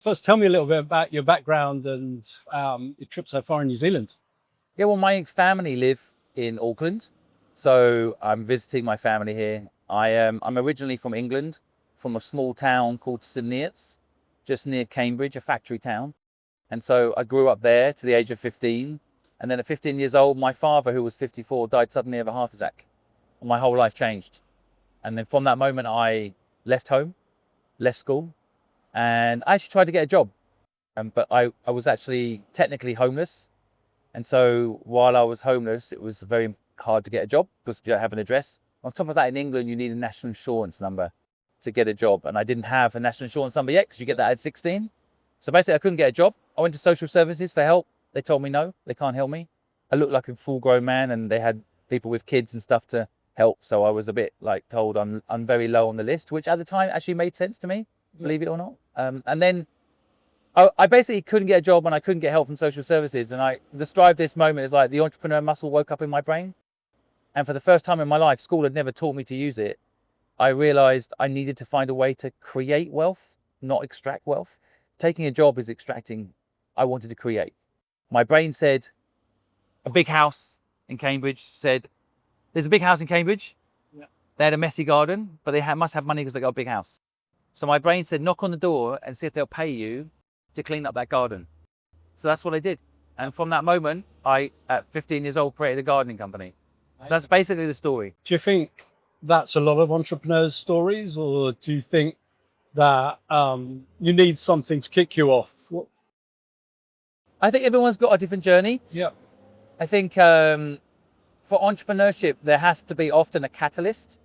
First, tell me a little bit about your background and your trip so far in New Zealand. Yeah, well, my family live in Auckland, so I'm visiting my family here. I'm originally from England, from a small town called St, just near Cambridge, a factory town. And so I grew up there to the age of 15. And then at 15 years old, my father, who was 54, died suddenly of a heart attack. And my whole life changed. And then from that moment, I left home, left school, and I actually tried to get a job. But I was actually technically homeless. And so while I was homeless, it was very hard to get a job because you don't have an address. On top of that, in England, you need a national insurance number to get a job. And I didn't have a national insurance number yet because you get that at 16. So basically, I couldn't get a job. I went to social services for help. They told me no, they can't help me. I looked like a full-grown man and they had people with kids and stuff to help. So I was a bit like told I'm very low on the list, which at the time actually made sense to me, believe it or not. And then I basically couldn't get a job and I couldn't get help from social services. And I described this moment as like the entrepreneur muscle woke up in my brain. And for the first time in my life, school had never taught me to use it. I realized I needed to find a way to create wealth, not extract wealth. Taking a job is extracting. I wanted to create. My brain said, a big house in Cambridge said, there's a big house in Cambridge. Yeah. They had a messy garden, but they must have money because they got a big house. So my brain said, knock on the door and see if they'll pay you to clean up that garden. So that's what I did. And from that moment, I, at 15 years old, created a gardening company. So that's basically the story. Do you think that's a lot of entrepreneurs' stories, or do you think that you need something to kick you off? I think everyone's got a different journey. Yeah. I think for entrepreneurship, there has to be often a catalyst.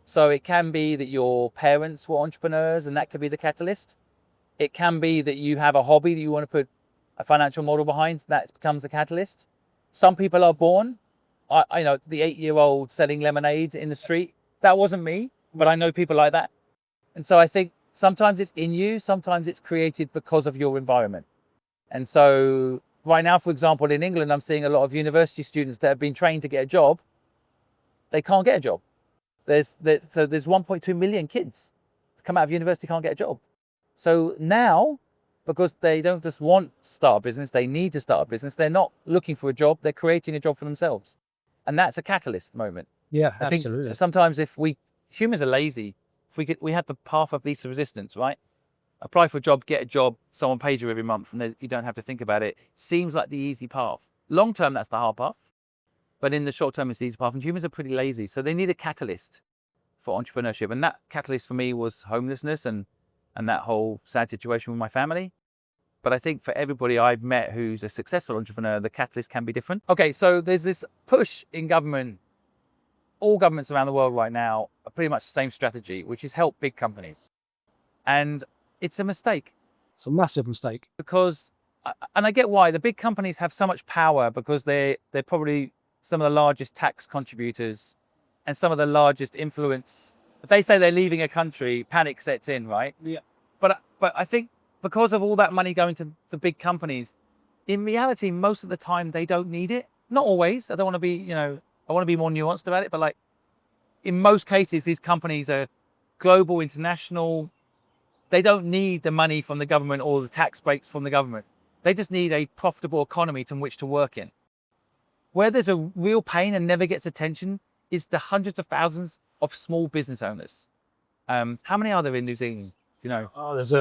So it can be that your parents were entrepreneurs and that could be the catalyst. It can be that you have a hobby that you want to put a financial model behind, that becomes a catalyst. Some people are born. I know the 8-year-old selling lemonade in the street. That wasn't me, but I know people like that. And so I think sometimes it's in you, sometimes it's created because of your environment. And so right now, for example, in England, I'm seeing a lot of university students that have been trained to get a job. They can't get a job. There's 1.2 million kids come out of university, can't get a job. So now, because they don't just want to start a business, they need to start a business. They're not looking for a job, they're creating a job for themselves. And that's a catalyst moment. Yeah, I absolutely. think sometimes if humans are lazy, if we have the path of least resistance, right? Apply for a job, get a job, someone pays you every month and you don't have to think about it. Seems like the easy path. Long term, that's the hard path. But in the short term, it's the easy path. And humans are pretty lazy. So they need a catalyst for entrepreneurship. And that catalyst for me was homelessness and that whole sad situation with my family. But I think for everybody I've met who's a successful entrepreneur, the catalyst can be different. Okay, so there's this push in government. All governments around the world right now are pretty much the same strategy, which is help big companies. And it's a mistake. It's a massive mistake. Because, and I get why, the big companies have so much power because they're probably some of the largest tax contributors and some of the largest influence. If they say they're leaving a country, panic sets in, right? Yeah. But I think because of all that money going to the big companies, in reality, most of the time they don't need it. Not always. I don't want to be, I want to be more nuanced about it. But like in most cases, these companies are global, international. They don't need the money from the government or the tax breaks from the government. They just need a profitable economy to which to work in. Where there's a real pain and never gets attention is the hundreds of thousands of small business owners. How many are there in New Zealand? Do you know? Oh, there's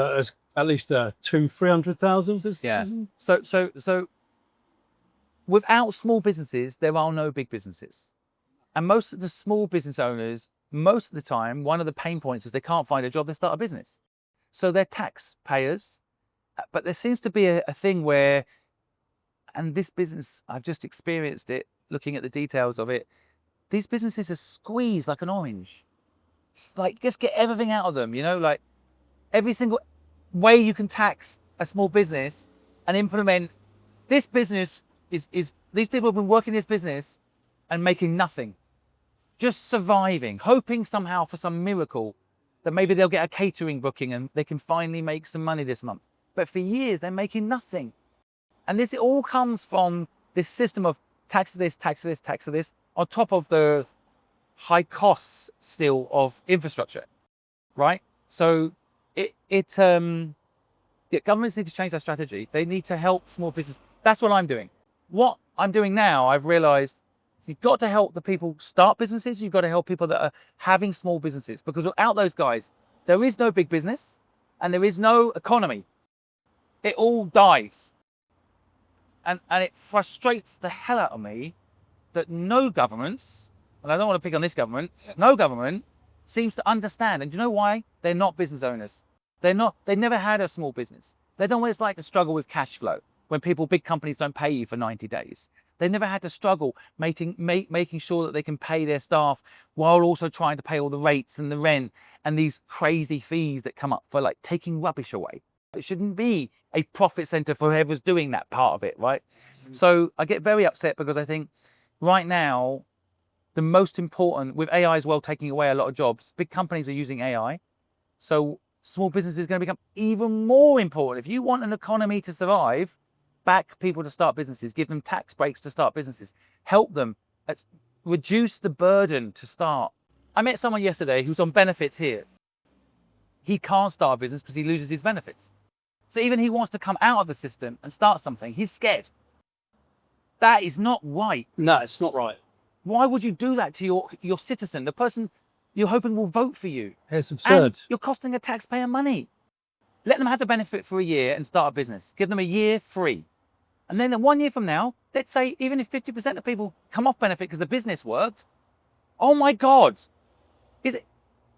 at least 200,000-300,000 businesses. Yeah. So without small businesses, there are no big businesses. And most of the small business owners, most of the time, one of the pain points is they can't find a job, they start a business. So they're taxpayers, but there seems to be a thing where, and this business, I've just experienced it, looking at the details of it, these businesses are squeezed like an orange. It's like, just get everything out of them, like every single way you can tax a small business and implement this business is these people have been working this business and making nothing, just surviving, hoping somehow for some miracle that maybe they'll get a catering booking and they can finally make some money this month. But for years, they're making nothing. And this all comes from this system of tax to this, tax to this, tax to this, on top of the high costs still of infrastructure, right? So Yeah, governments need to change their strategy. They need to help small business. That's what I'm doing. What I'm doing now, I've realized you've got to help the people start businesses. You've got to help people that are having small businesses, because without those guys, there is no big business and there is no economy. It all dies. And it frustrates the hell out of me that no governments, and I don't want to pick on this government, no government seems to understand. And do you know why? They're not business owners. They never had a small business. They don't know what it's like to struggle with cash flow when big companies don't pay you for 90 days. They never had to struggle making sure that they can pay their staff while also trying to pay all the rates and the rent and these crazy fees that come up for like taking rubbish away. It shouldn't be a profit center for whoever's doing that part of it, right? So I get very upset because I think right now, the most important, with AI as well taking away a lot of jobs, big companies are using AI. So small business is going to become even more important. If you want an economy to survive, back people to start businesses, give them tax breaks to start businesses, help them, reduce the burden to start. I met someone yesterday who's on benefits here. He can't start a business because he loses his benefits. So even he wants to come out of the system and start something, he's scared. That is not right. No, it's not right. Why would you do that to your citizen, the person you're hoping will vote for you? It's absurd. And you're costing a taxpayer money. Let them have the benefit for a year and start a business. Give them a year free. And then 1 year from now, let's say even if 50% of people come off benefit because the business worked, oh my God.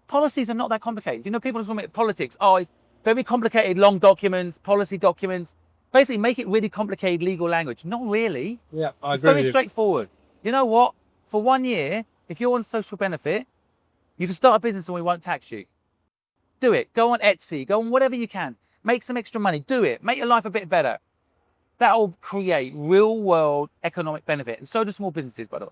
Policies are not that complicated. You know, people are talking about politics. Oh, it's very complicated, long documents, policy documents. Basically make it really complicated legal language. Not really. Yeah, I agree. It's very straightforward. You know what? For 1 year, if you're on social benefit, you can start a business and we won't tax you. Do it. Go on Etsy. Go on whatever you can. Make some extra money. Do it. Make your life a bit better. That will create real world economic benefit. And so do small businesses, by the way.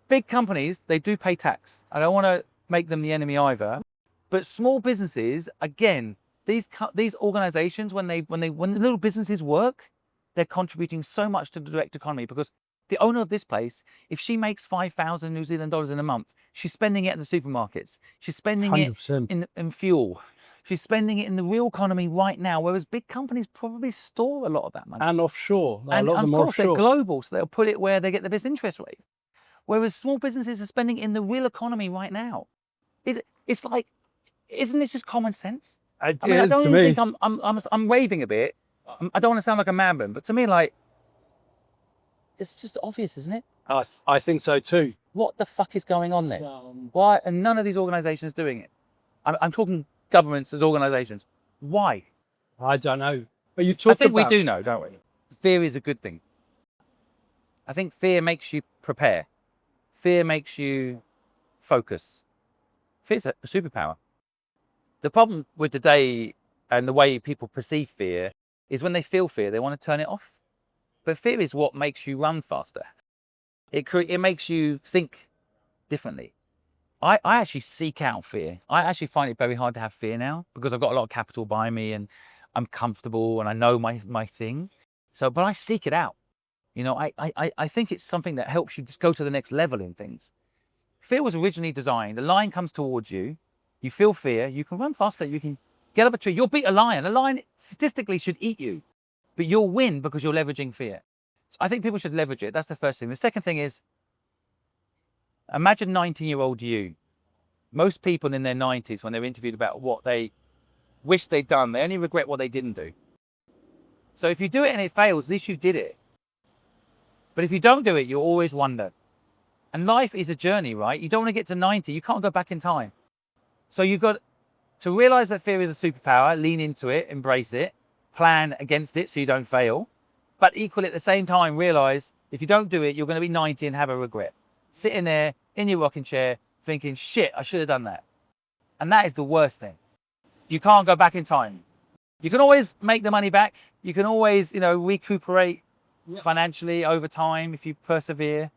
Big companies, they do pay tax. I don't want to make them the enemy either. But small businesses, again, these organizations, when the little businesses work, they're contributing so much to the direct economy, because the owner of this place, if she makes 5,000 New Zealand dollars in a month, she's spending it at the supermarkets. She's spending 100%. it in fuel. She's spending it in the real economy right now, whereas big companies probably store a lot of that money. And offshore. And a lot of them of course, offshore. they're global, so they'll put it where they get the best interest rate. Whereas small businesses are spending it in the real economy right now. It's like, isn't this just common sense? I don't even think I'm raving a bit. I don't want to sound like a madman, but to me, like, it's just obvious, isn't it? I think so too. What the fuck is going on there? Why are none of these organizations doing it? I'm talking governments as organizations. Why? I don't know. But you talk I think about... we do know, don't we? Fear is a good thing. I think fear makes you prepare. Fear makes you focus. Fear's a superpower. The problem with today and the way people perceive fear is when they feel fear, they want to turn it off. But fear is what makes you run faster. It makes you think differently. I actually seek out fear. I actually find it very hard to have fear now because I've got a lot of capital behind me and I'm comfortable and I know my thing. So, but I seek it out. You know, I think it's something that helps you just go to the next level in things. Fear was originally designed. A lion comes towards you. You feel fear. You can run faster. You can get up a tree. You'll beat a lion. A lion statistically should eat you, but you'll win because you're leveraging fear. So I think people should leverage it. That's the first thing. The second thing is, imagine 19-year-old you. Most people in their 90s, when they're interviewed about what they wish they'd done, they only regret what they didn't do. So if you do it and it fails, at least you did it. But if you don't do it, you'll always wonder. And life is a journey, right? You don't want to get to 90. You can't go back in time. So you've got to realize that fear is a superpower, lean into it, embrace it, plan against it so you don't fail. But equally at the same time, realize if you don't do it, you're going to be 90 and have a regret. Sitting there in your rocking chair thinking, shit, I should have done that. And that is the worst thing. You can't go back in time. You can always make the money back. You can always, recuperate financially over time if you persevere.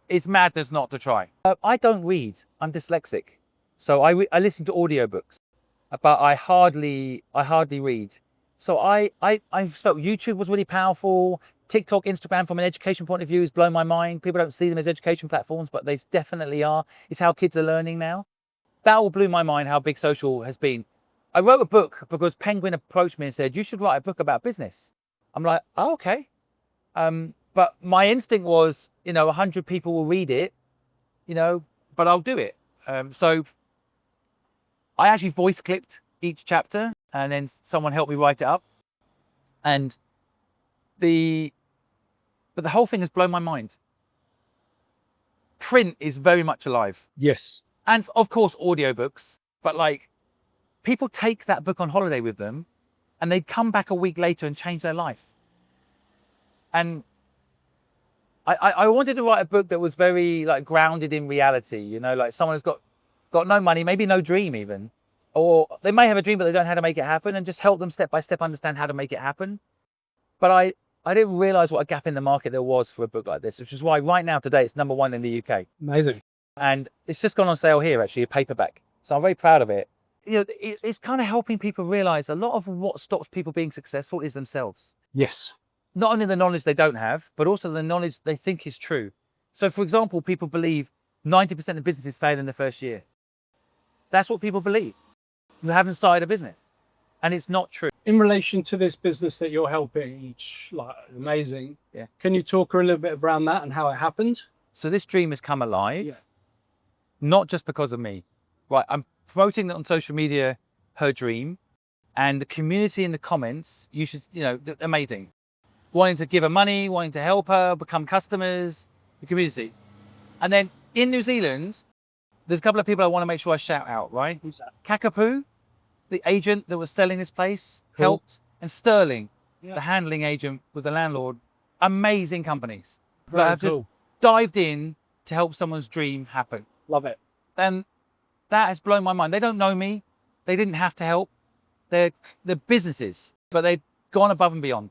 It's madness not to try. I don't read. I'm dyslexic. So I listen to audiobooks, but I hardly read. So I felt YouTube was really powerful. TikTok, Instagram from an education point of view has blown my mind. People don't see them as education platforms, but they definitely are. It's how kids are learning now. That all blew my mind, how big social has been. I wrote a book because Penguin approached me and said, you should write a book about business. I'm like, oh, okay. But my instinct was, 100 people will read it, but I'll do it. So I actually voice clipped each chapter, and then someone helped me write it up. And the whole thing has blown my mind. Print is very much alive. Yes. And of course, audiobooks, but like people take that book on holiday with them and they come back a week later and change their life. And I wanted to write a book that was very like grounded in reality, like someone who's got no money, maybe no dream even, or they may have a dream, but they don't know how to make it happen, and just help them step by step understand how to make it happen. But I didn't realize what a gap in the market there was for a book like this, which is why right now today it's #1 in the UK. Amazing. And it's just gone on sale here, actually, a paperback. So I'm very proud of it. It's kind of helping people realize a lot of what stops people being successful is themselves. Yes. Not only the knowledge they don't have, but also the knowledge they think is true. So for example, people believe 90% of businesses fail in the first year. That's what people believe who haven't started a business. And it's not true. In relation to this business that you're helping, each like amazing. Yeah. Can you talk a little bit around that and how it happened? So this dream has come alive, not just because of me. Right, I'm promoting on social media her dream, and the community in the comments, you should, amazing. Wanting to give her money, wanting to help her, become customers, the community. And then in New Zealand, there's a couple of people I want to make sure I shout out, right? Who's that? Kakapu, the agent that was selling this place, Cool. helped, and Sterling, the handling agent with the landlord. Amazing companies that have just dived in to help someone's dream happen. Love it. And that has blown my mind. They don't know me. They didn't have to help. They're businesses, but they've gone above and beyond.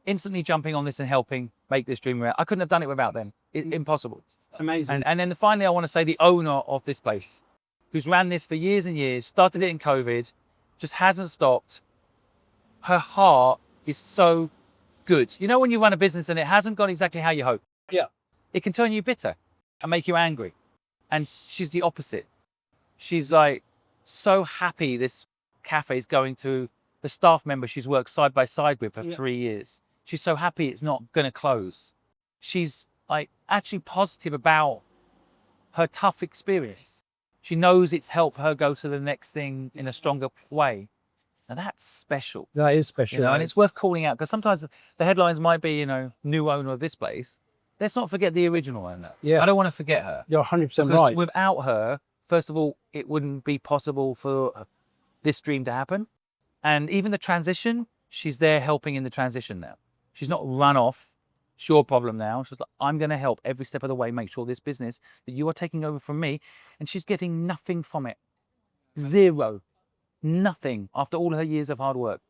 Instantly jumping on this and helping make this dream real. I couldn't have done it without them. Impossible. Amazing. And then finally, I want to say the owner of this place, who's ran this for years and years, started it in COVID, just hasn't stopped. Her heart is so good. When you run a business and it hasn't gone exactly how you hope. Yeah. It can turn you bitter and make you angry. And she's the opposite. She's like so happy this cafe is going to the staff member she's worked side by side with for 3 years. She's so happy it's not going to close. She's like actually positive about her tough experience. She knows it's helped her go to the next thing in a stronger way. Now that's special. That is special. And it's worth calling out, because sometimes the headlines might be, new owner of this place. Let's not forget the original owner. Yeah. I don't want to forget her. You're 100% Because right. without her, first of all, it wouldn't be possible for this dream to happen. And even the transition, she's there helping in the transition now. She's not run off. It's your problem now. She's like, I'm going to help every step of the way, make sure this business that you are taking over from me, and she's getting nothing from it. Zero. Nothing after all her years of hard work.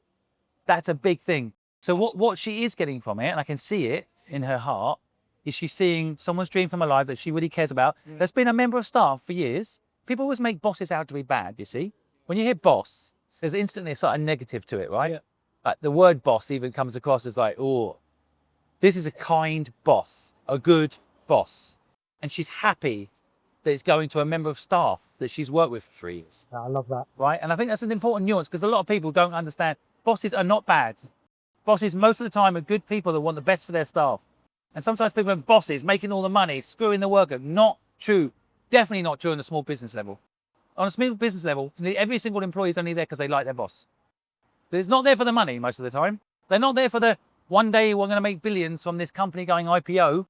That's a big thing. So what she is getting from it, and I can see it in her heart, is she's seeing someone's dream come alive that she really cares about. That's been a member of staff for years. People always make bosses out to be bad, you see. When you hear boss, there's instantly a sort of negative to it, right? Yeah. The word boss even comes across as like, oh, this is a kind boss, a good boss. And she's happy that it's going to a member of staff that she's worked with for 3 years. I love that. Right? And I think that's an important nuance, because a lot of people don't understand. Bosses are not bad. Bosses most of the time are good people that want the best for their staff. And sometimes people are bosses making all the money, screwing the worker. Not true. Definitely not true on the small business level. On a small business level, every single employee is only there because they like their boss. But it's not there for the money most of the time. They're not there for the one day we're going to make billions from this company going IPO.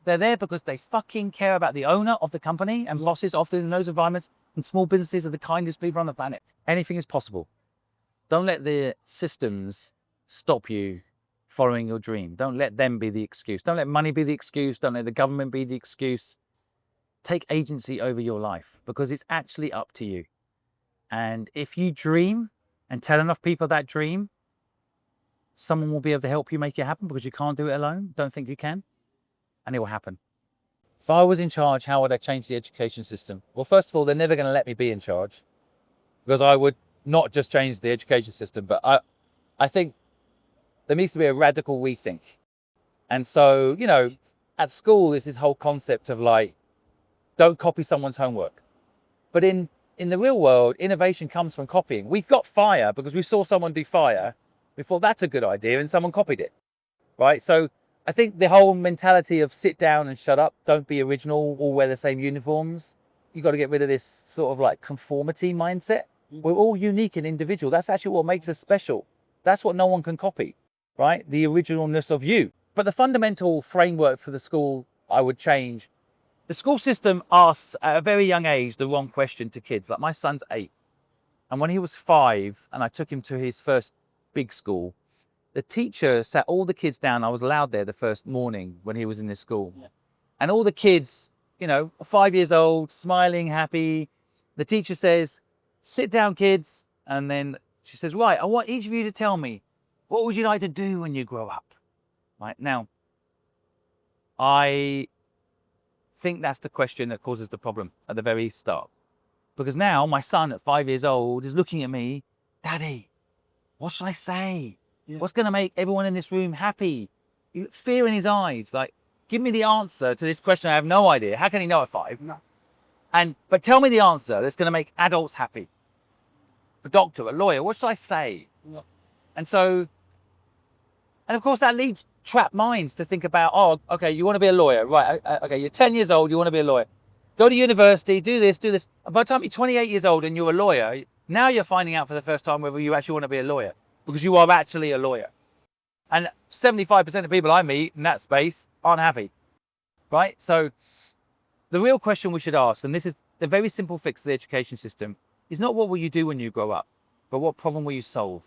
They're there because they fucking care about the owner of the company, and bosses often in those environments, and small businesses are the kindest people on the planet. Anything is possible. Don't let the systems stop you following your dream. Don't let them be the excuse. Don't let money be the excuse. Don't let the government be the excuse. Take agency over your life, because it's actually up to you. And if you dream and tell enough people that dream, someone will be able to help you make it happen, because you can't do it alone. Don't think you can. And it will happen. If I was in charge, how would I change the education system? Well, first of all, they're never going to let me be in charge, because I would not just change the education system, but I think there needs to be a radical rethink. And so, at school, there's this whole concept of like, don't copy someone's homework. But in in the real world, innovation comes from copying. We've got fire because we saw someone do fire. We thought that's a good idea and someone copied it, right? So I think the whole mentality of sit down and shut up, don't be original, all wear the same uniforms. You got to get rid of this sort of like conformity mindset. We're all unique and individual. That's actually what makes us special. That's what no one can copy, right? The originalness of you. But the fundamental framework for the school, I would change. The school system asks at a very young age the wrong question to kids. Like my son's 8. And when he was 5 and I took him to his first big school, the teacher sat all the kids down. I was allowed there the first morning when he was in this school. Yeah. And all the kids, you know, 5 years old, smiling, happy. The teacher says, sit down, kids. And then she says, right, I want each of you to tell me, what would you like to do when you grow up? Right now, I think that's the question that causes the problem at the very start. Because now my son at 5 years old is looking at me, Daddy, what should I say? Yeah. What's going to make everyone in this room happy? Fear in his eyes, like, give me the answer to this question. I have no idea. How can he know at 5? No. But tell me the answer that's going to make adults happy. A doctor, a lawyer, what should I say? Yeah. And of course that leads trapped minds to think about, oh, okay, you want to be a lawyer, right? Okay, you're 10 years old, you want to be a lawyer. Go to university, do this, do this. And by the time you're 28 years old and you're a lawyer, now you're finding out for the first time whether you actually want to be a lawyer, because you are actually a lawyer. And 75% of people I meet in that space aren't happy, right? So the real question we should ask, and this is the very simple fix to the education system, is not what will you do when you grow up, but what problem will you solve?